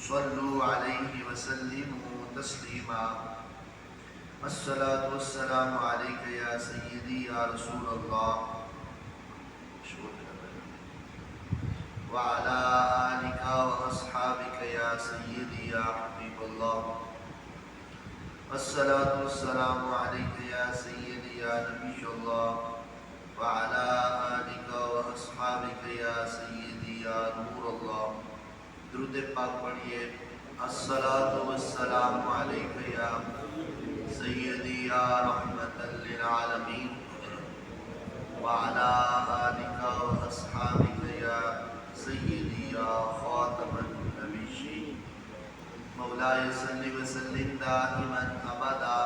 صلوا علیہ وسلموا تسلیما الصلاة والسلام علیک یا سیدی یا رسول اللہ وعلى آلك وأصحابك يا سيدي يا حبيب الله الصلاة والسلام عليك يا سيدي يا نبي الله وعلى آلك وأصحابك يا سيدي يا نور الله درود پاک پڑھیے الصلاة والسلام عليك يا سيدي يا رحمة للعالمين وعلى آلك وأصحابك يا سيدي يا خاتم النبيين مولاي صل وسلم دائما ابدا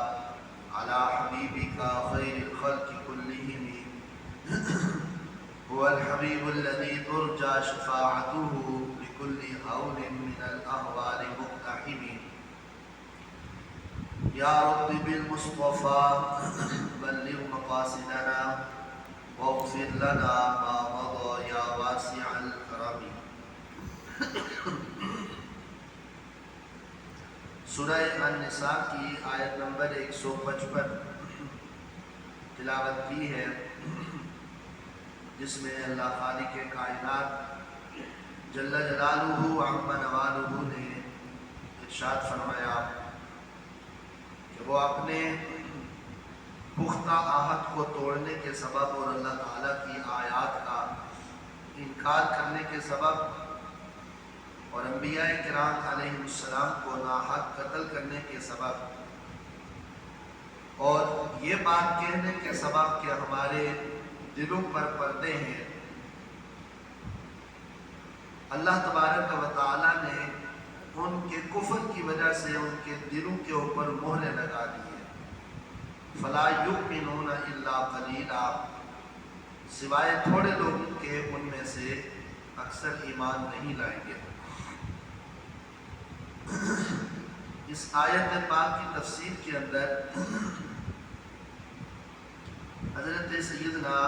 على حبيبك خير الخلق كلهم هو الحبيب الذي ترجى شفاعته بكل هول من الاهوال مقتحم يا رب بالمصطفى بلغ مقاصدنا واغفر لنا ما مضى يا واسع الكرم سورہ النساء کی آیت نمبر 155 تلاوت کی ہے، جس میں اللہ خالق کائنات جل جلالہ عم نوالہ نے ارشاد فرمایا کہ وہ اپنے پختہ عہد کو توڑنے کے سبب اور اللہ تعالیٰ کی آیات کا انکار کرنے کے سبب اور انبیاء کرام علیہ السلام کو ناحق قتل کرنے کے سبب اور یہ بات کہنے کے سبب کہ ہمارے دلوں پر پردے ہیں، اللہ تبارک و تعالیٰ نے ان کے کفر کی وجہ سے ان کے دلوں کے اوپر مہریں لگا دی ہیں۔ فلا یؤمنون الا قلیلا، سوائے تھوڑے لوگوں کے ان میں سے اکثر ایمان نہیں لائیں گے۔ اس آیت پاک کی تفسیر کے اندر حضرت سیدنا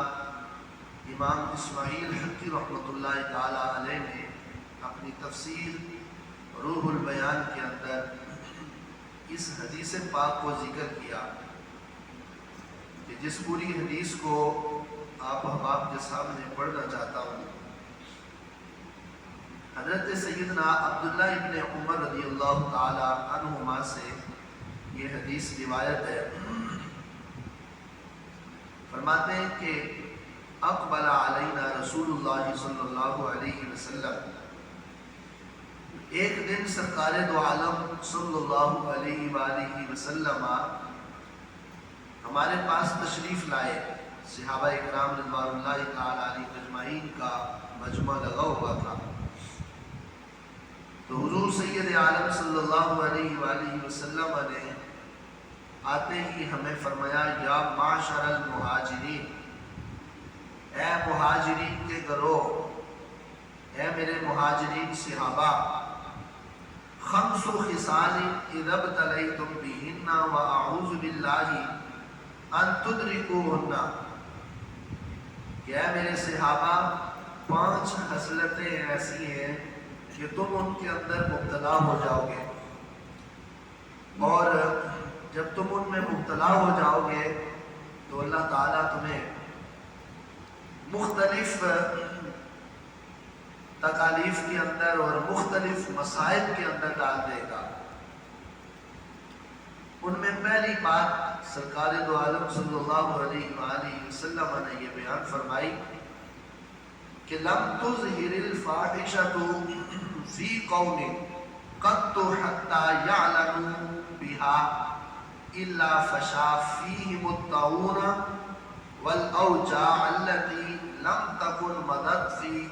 امام اسماعیل حقی رحمۃ اللہ تعالی علیہ نے اپنی تفسیر روح البیان کے اندر اس حدیث پاک کو ذکر کیا کہ جس پوری حدیث کو آپ احباب کے سامنے پڑھنا چاہتا ہوں۔ حضرت سیدنا عبداللہ ابن عمر رضی اللہ تعالی عنہما سے یہ حدیث روایت ہے، فرماتے ہیں کہ اقبل علینا رسول اللہ صلی اللہ علیہ وسلم، ایک دن سرکار دو عالم صلی اللہ علیہ وآلہ وسلم ہمارے پاس تشریف لائے۔ صحابہ اکرام رضوان اللہ تعالی علیہ اجمعین کا مجمع لگا ہوا تھا، تو حضور سید عالم صلی اللہ علیہ وآلہ وسلم نے آتے ہی ہمیں فرمایا یا معاشر المہاجرین، اے مہاجرین کے گروہ، اے میرے مہاجرین صحابہ، خمس خصال اذا ابتلیتم بہن واعوذ باللہ ان تدرکوہن، کہ اے میرے صحابہ 5 خصلتیں ایسی ہیں کہ تم ان کے اندر مبتلا ہو جاؤ گے، اور جب تم ان میں مبتلا ہو جاؤ گے تو اللہ تعالیٰ تمہیں مختلف تکالیف کے اندر اور مختلف مصائب کے اندر ڈال دے گا۔ ان میں پہلی بات سرکار دو عالم صلی اللہ علیہ وآلہ وسلم نے یہ بیان فرمائی کہ لم تظہر الفاحشۃ فی قوم قط حتی یعلموا بها الا فشا فیہم الطاعون والاوجاع التي لم تكن مضت فی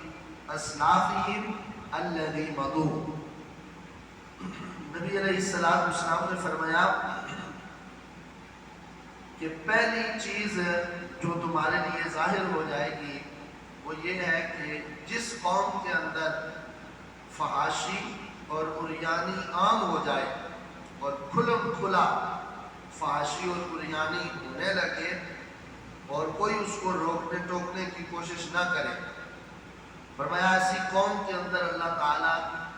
اسلافہم الذی مضوا۔ نبی علیہ السلام نے فرمایا کہ پہلی چیز جو تمہارے لیے ظاہر ہو جائے گی وہ یہ ہے کہ جس قوم کے اندر فحاشی اور عریانی عام ہو جائے اور کھلم کھلا فحاشی اور عریانی ہونے لگے اور کوئی اس کو روکنے ٹوکنے کی کوشش نہ کرے، فرمایا ایسی قوم کے اندر اللہ تعالیٰ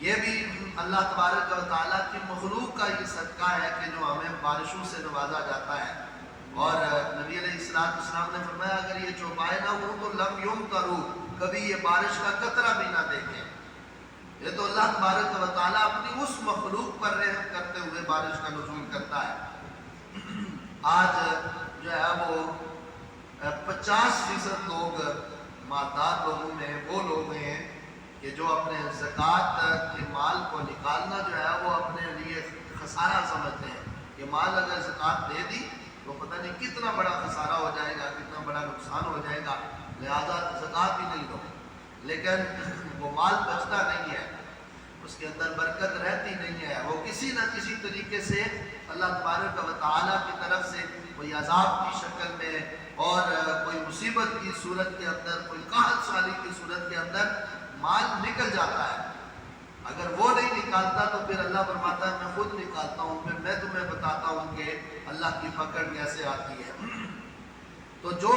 یہ بھی اللہ تبارک و تعالیٰ کی مخلوق کا یہ صدقہ ہے کہ جو ہمیں بارشوں سے نوازا جاتا ہے. اور نبی علیہ السلام نے فرمایا اگر یہ چوپائے نہ ہوں تو لم یمطروا، کبھی یہ بارش کا قطرہ بھی نہ دیکھیں. یہ تو اللہ تبارک و تعالیٰ اپنی اس مخلوق پر رحم کرتے ہوئے بارش کا نزول کرتا ہے. آج جو ہے وہ 50% لوگ مالدار لوگوں میں وہ لوگ ہیں کہ جو اپنے زکوٰۃ کے مال کو نکالنا جو ہے وہ اپنے لیے خسارہ سمجھتے ہیں کہ مال اگر زکوٰۃ دے دی تو پتہ نہیں کتنا بڑا خسارہ ہو جائے گا، کتنا بڑا نقصان ہو جائے گا، لہذا زکوٰۃ ہی نہیں دو. لیکن وہ مال بچتا نہیں ہے، اس کے اندر برکت رہتی نہیں ہے، وہ کسی نہ کسی طریقے سے اللہ تبارک و تعالیٰ کی طرف سے کوئی عذاب کی شکل میں اور کوئی مصیبت کی صورت کے اندر، کوئی قحط سالی کی صورت کے اندر مال نکل جاتا ہے. اگر وہ نہیں نکالتا تو پھر اللہ فرماتا ہے میں خود نکالتا ہوں، پھر میں تمہیں بتاتا ہوں کہ اللہ کی پکڑ کیسے آتی ہے. تو جو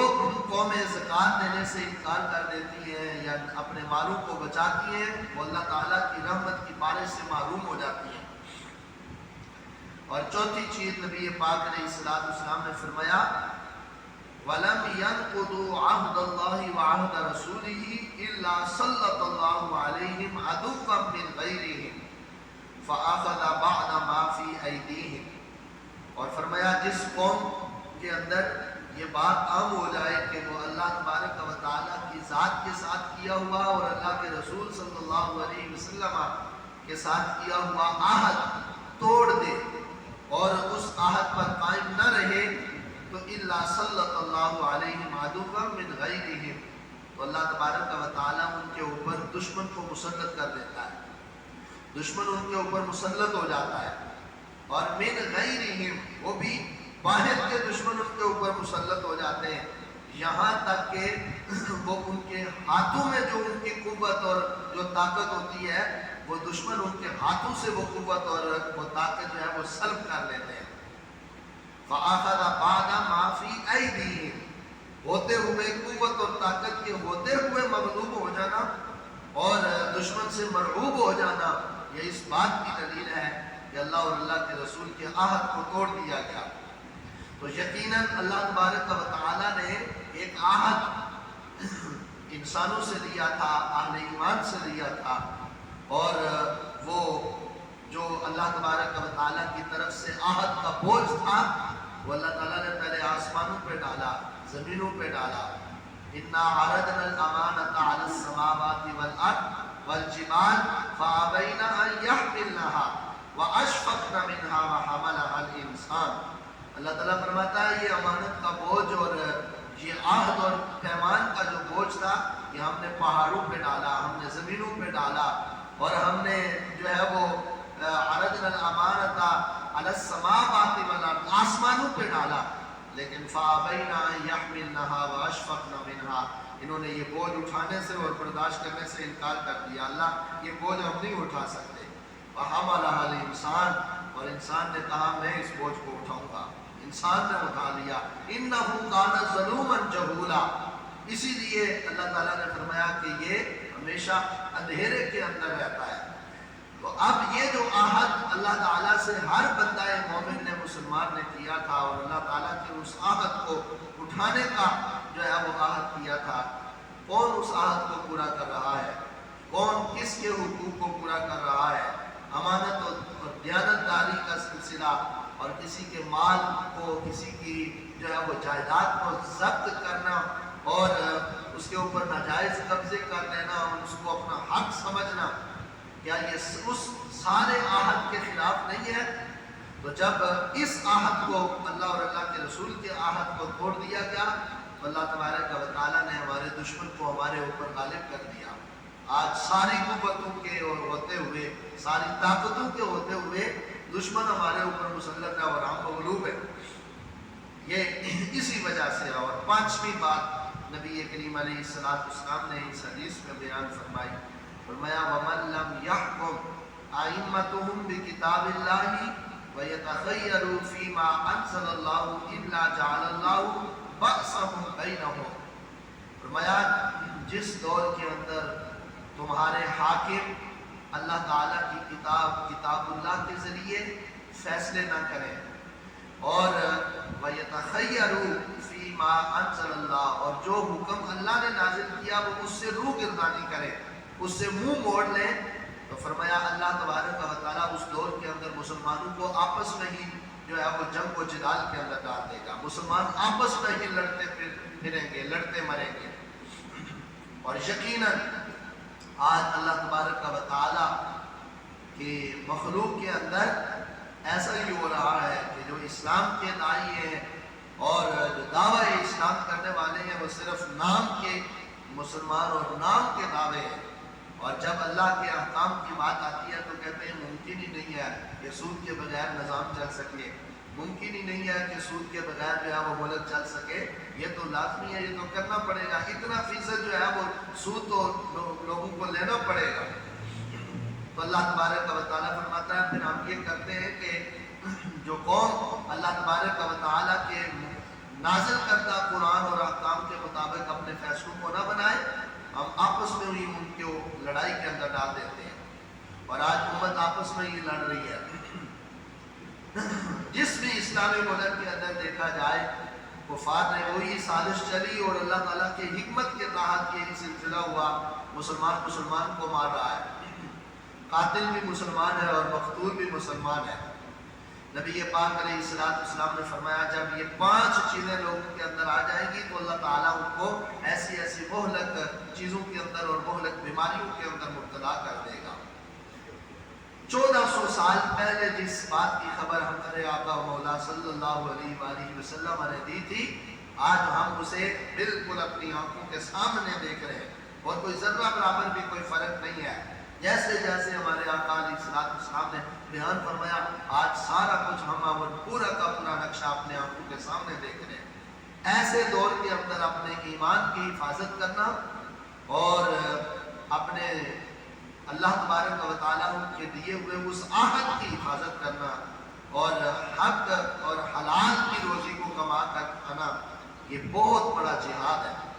قومیں زکوٰۃ دینے سے انکار کر دیتی ہیں یا اپنے مالوں کو بچاتی ہیں وہ اللہ تعالیٰ کی رحمت کی بارش سے محروم ہو جاتی ہیں. اور چوتھی چیز نبی پاک علیہ السلام نے فرمایا وَلَمْ يَنْقُضُوا عَهْدَ اللَّهِ وَعَهْدَ رَسُولِهِ إِلَّا سَلَّطَ اللَّهُ عَلَيْهِمْ عَدُوًّا مِّنْ غَيْرِهِمْ فَأَخَذَ بَعْضَ مَا فِي أَيْدِيهِمْ. اور فرمایا جس قوم کے اندر یہ بات عام ہو جائے کہ وہ اللہ تبارک و تعالیٰ کی ذات کے ساتھ کیا ہوا اور اللہ کے رسول صلی اللہ علیہ وسلم کے ساتھ کیا ہوا عہد توڑ دے اور اس عہد پر قائم نہ رہے تو الا صلی اللہ علیہ عدوا من غیرہم، تو اللہ تبارک و تعالیٰ ان کے اوپر دشمن کو مسلط کر دیتا ہے، دشمن ان کے اوپر مسلط ہو جاتا ہے. اور من غیرہم وہ بھی باہر کے دشمن ان کے اوپر مسلط ہو جاتے ہیں، یہاں تک کہ وہ ان کے ہاتھوں میں جو ان کی قوت اور جو طاقت ہوتی ہے وہ دشمن ان کے ہاتھوں سے وہ قوت اور وہ طاقت جو ہے وہ سلب کر لیتے ہیں. فَأَخَذَ بَعْضَ مَا فِي أَيْدِيهِمْ، ہوتے ہوئے قوت اور طاقت کے ہوتے ہوئے مغلوب ہو جانا اور دشمن سے مرعوب ہو جانا یہ اس بات کی دلیل ہے کہ اللہ اور اللہ کے رسول کے عہد کو توڑ دیا گیا. تو یقیناً اللہ تبارک و تعالیٰ نے ایک عہد انسانوں سے لیا تھا، اہل ایمان سے لیا تھا، اور وہ جو اللہ تبارک و تعالیٰ کی طرف سے عہد کا بوجھ تھا وہ اللہ تعالیٰ نے پہلے آسمانوں پہ ڈالا، زمینوں پہ ڈالا. اِنَّا عَرَضْنَا الْأَمَانَةَ عَلَى السَّمَاوَاتِ وَالْأَرْضِ وَالْجِبَالِ فَأَبَيْنَ أَن يَحْمِلْنَهَا وَأَشْفَقْنَ مِنْهَا وَحَمَلَهَا الْإِنسَانُ. اللہ تعالیٰ فرماتا ہے یہ امانت کا بوجھ اور یہ عہد اور پیمان کا جو بوجھ تھا یہ ہم نے پہاڑوں پہ ڈالا، ہم نے زمینوں پہ ڈالا، اور ہم نے جو ہے وہ عرضنا الامانۃ علی السماوات والارض آسمانوں پہ ڈالا. لیکن فابینا یحملنها واشفقنا منها، انہوں نے یہ بوجھ اٹھانے سے اور برداشت کرنے سے انکار کر دیا. اللہ یہ بوجھ ہم نہیں اٹھا سکتے. وحملها الانسان، اور انسان نے کہا میں اس بوجھ کو اٹھاؤں گا. انسان نے اٹھا لیا. انه کان ظلوما جہولا، اسی لیے اللہ تعالیٰ نے فرمایا کہ یہ ہمیشہ اندھیرے کے اندر رہتا ہے. تو اب یہ جو عہد اللہ تعالیٰ سے ہر بندہ مومن نے مسلمان نے کیا تھا اور اللہ تعالیٰ کے اس عہد کو اٹھانے کا جو ہے وہ عہد کیا تھا، کون اس عہد کو پورا کر رہا ہے؟ کون کس کے حقوق کو پورا کر رہا ہے؟ امانت اور دیانتداری کا سلسلہ اور کسی کے مال کو، کسی کی جو ہے وہ جائیداد کو ضبط کرنا اور اس کے اوپر ناجائز قبضے کر لینا اور اس کو اپنا حق سمجھنا، کیا یہ اس سارے عہد کے خلاف نہیں ہے؟ تو جب اس عہد کو اللہ اور اللہ کے رسول کے عہد کو توڑ دیا گیا تو اللہ تبارک و تعالیٰ نے ہمارے دشمن کو ہمارے اوپر غالب کر دیا. آج ساری قوتوں کے ہوتے ہوئے، ساری طاقتوں کے ہوتے ہوئے دشمن ہمارے اوپر مسلط ہے اور ہم مغلوب ہیں. یہ اسی وجہ سے. اور پانچویں بات نبی کریم علیہ السلام نے اس حدیث میں بیان فرمائی، فرمایا وَمَن لَّمْ يَحْكُمْ أَئِمَّتُهُمْ بِكِتَابِ اللَّهِ وَيَتَخَيَّرُوا فِي مَا أَنزَلَ اللَّهُ إِلَّا جَعَلَ اللَّهُ بَأْسَهُمْ بَيْنَهُمْ. فرمایا جس دور کے اندر تمہارے حاکم اللہ تعالیٰ کی کتاب اللہ کے ذریعے فیصلے نہ کریں، اور وَيَتَخَيَّرُوا فِي مَا أَنزَلَ اللَّهُ، اور جو حکم اللہ نے نازل کیا وہ اس سے روح گردانی کریں، اس سے منہ موڑ لیں۔ تو فرمایا اللہ تبارک و تعالیٰ اس دور کے اندر مسلمانوں کو آپس میں ہی جو ہے وہ جنگ و جدال کے اندر ڈال دے گا، مسلمان آپس میں ہی لڑتے پھریں گے، لڑتے مریں گے۔ اور یقیناً آج اللہ تبارک و تعالیٰ کی مخلوق کے اندر ایسا ہی ہو رہا ہے کہ جو اسلام کے داعی ہیں اور جو دعویٰ اسلام کرنے والے ہیں وہ صرف نام کے مسلمان اور نام کے دعوے ہیں، اور جب اللہ کے احکام کی بات آتی ہے تو کہتے ہیں ممکن ہی نہیں ہے کہ سود کے بغیر نظام چل سکے، ممکن ہی نہیں ہے کہ سود کے بغیر جو ہے وہ ملک چل سکے، یہ تو لازمی ہے، یہ تو کرنا پڑے گا، اتنا فیصد جو ہے وہ سود تو لوگوں کو لینا پڑے گا۔ تو اللہ تبارک و تعالیٰ فرماتا ہے پھر ہم یہ کرتے ہیں کہ جو قوم اللہ تبارک و تعالیٰ کے نازل کردہ قرآن اور احکام کے مطابق اپنے فیصلوں کو نہ بنائے، ہم آپس میں ہی ان کو لڑائی کے اندر ڈال دیتے ہیں، اور آج امت آپس میں ہی لڑ رہی ہے۔ جس بھی اسلامی ملک کے اندر دیکھا جائے کفار نے وہی سازش چلی، اور اللہ تعالیٰ کی حکمت کے تحت یہ سلسلہ ہوا، مسلمان کو مار رہا ہے، قاتل بھی مسلمان ہے اور مقتول بھی مسلمان ہے۔ نبی پاک علیہ السلام نے فرمایا جب یہ 5 چیزیں لوگوں کے اندر آ جائیں گی تو اللہ تعالیٰ ان کو ایسی مہلک چیزوں کے اندر اور مہلک بیماریوں کے اندر مبتلا کر دے گا۔ 1400 سال پہلے جس بات کی خبر ہمارے آقا مولا صلی اللہ علیہ وآلہ وسلم نے دی تھی، آج ہم اسے بالکل اپنی آنکھوں کے سامنے دیکھ رہے ہیں، اور کوئی ذرہ برابر بھی کوئی فرق نہیں ہے۔ جیسے جیسے ہمارے آقا علیہ السلام نے بیان فرمایا، آج سارا کچھ ہم پورا کا پورا نقشہ اپنے آنکھوں کے سامنے دیکھ رہے ہیں۔ ایسے دور کے اندر اپنے ایمان کی حفاظت کرنا اور اپنے اللہ تبارک و تعالیٰ کے دیے ہوئے اس عہد کی حفاظت کرنا اور حق اور حلال کی روزی کو کما کر کھانا، یہ بہت بڑا جہاد ہے۔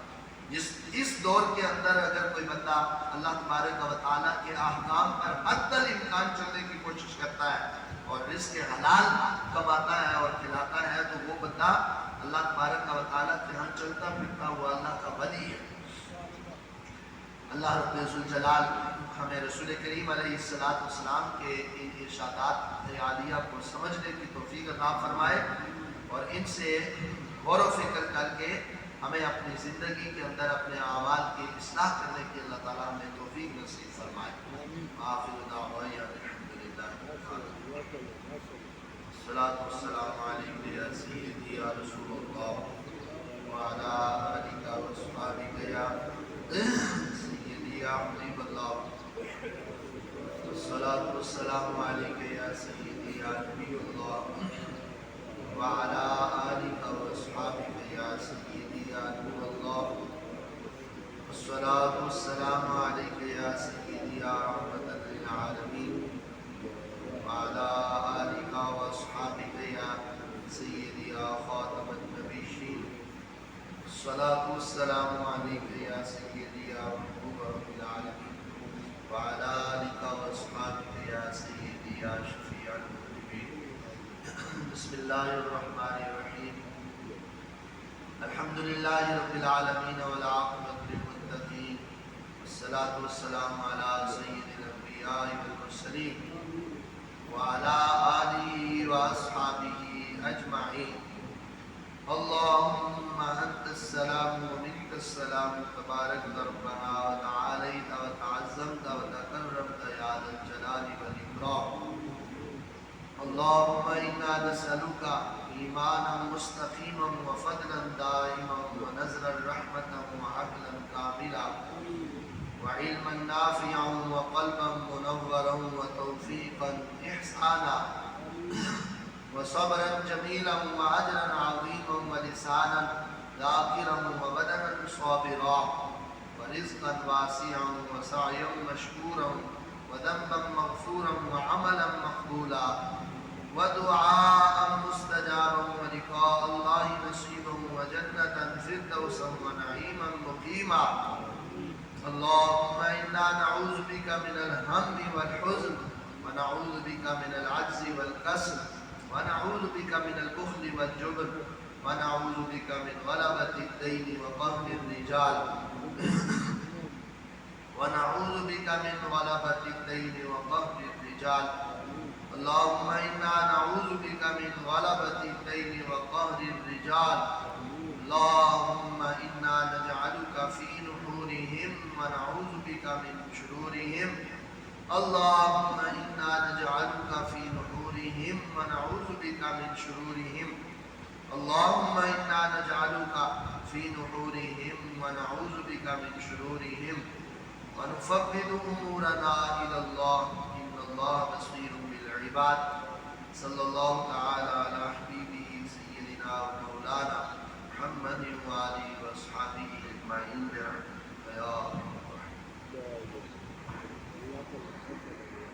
اس دور کے اندر اگر کوئی بندہ اللہ تبارک و تعالیٰ کے احکام پر حتی الامکان چلنے کی کوشش کرتا ہے اور رزق حلال کماتا ہے اور کھلاتا ہے تو وہ بندہ اللہ تبارک و تعالیٰ کے ہاں چلتا پھرتا ہوا اللہ کا ولی ہے۔ اللہ رب الجلال ہمیں رسول کریم علیہ السلام کے ان ارشادات عالیہ کو سمجھنے کی توفیق عطا فرمائے، اور ان سے غور و فکر کر کے ہمیں اپنی زندگی کے اندر اپنے اعمال کی اصلاح کرنے کی اللہ تعالیٰ ہمیں توفیق نصیب فرمائے۔ آخر دعوانا الحمدللہ، الصلاۃ والسلام علیک یا سیدی یا رسول اللہ وعلی آلک واصحابک یا سیدی یا حبیب اللہ، الصلاۃ والسلام علیک یا سیدی یا نبی اللہ وعلی آلک واصحابک یا سیدی یا نور اللہ، الصلاۃ والسلام علیک یا سیدی یا رحمۃ للعالمین وعلی آلک واصحابک یا سیدی یا خاتم النبیین، الصلاۃ والسلام علیک یا سیدی یا محبوب رب العالمین وعلی آلک واصحابک یا سیدی یا شفیع المذنبین۔ بسم اللہ الرحمن الرحیم، الحمدللہ رب العالمین والعاقبۃ للمتقین، والصلاۃ والسلام علی سید الانبیاء والمرسلین وعلی آلہ واصحابہ اجمعین۔ اللہم انت السلام ومنک السلام، تبارک ربنا وتعالیت وتعظمت وتکرمت یا ذا الجلال والاکرام۔ اللہم انا نسألک ایمانا مستقیما وفضلا دائما ونزلا رحمتا وعقلا کاملا وعلما نافعا وقلبا منورا وتوفیقا احسانا وصبرا جمیلا واجرا عظیما ولسانا ذاکرا وبدنا صابرا ورزقا واسعا وسعیا مشکورا وذنبا مغفورا وعملا مقبولا ودعاء مستجابا ولقاء الله نصيبا وجنة فردوسا ونعيما مقيما اللهم إنا نعوذ بك من الهم والحزن ونعوذ بك من العجز والكسل ونعوذ بك من البخل والجبن ونعوذ بك من غلبة الدين وقهر الرجال ونعوذ بك من غلبة الدين وقهر الرجال اللهم إنا نعوذ بك من غلبة الدين وقهر الرجال اللهم إنا نجعلك في نحورهم ونعوذ بك من شرورهم اللهم إنا نجعلك في نحورهم ونعوذ بك من شرورهم اللهم إنا نجعلك في نحورهم ونعوذ بك من شرورهم ونفوض أمورنا إلى الله إن الله بصير بالعباد صلى الله تعالى على حبيبه سيدنا ومولانا محمد وآله وأصحابه أجمعين برحمتك يا أرحم الراحمين.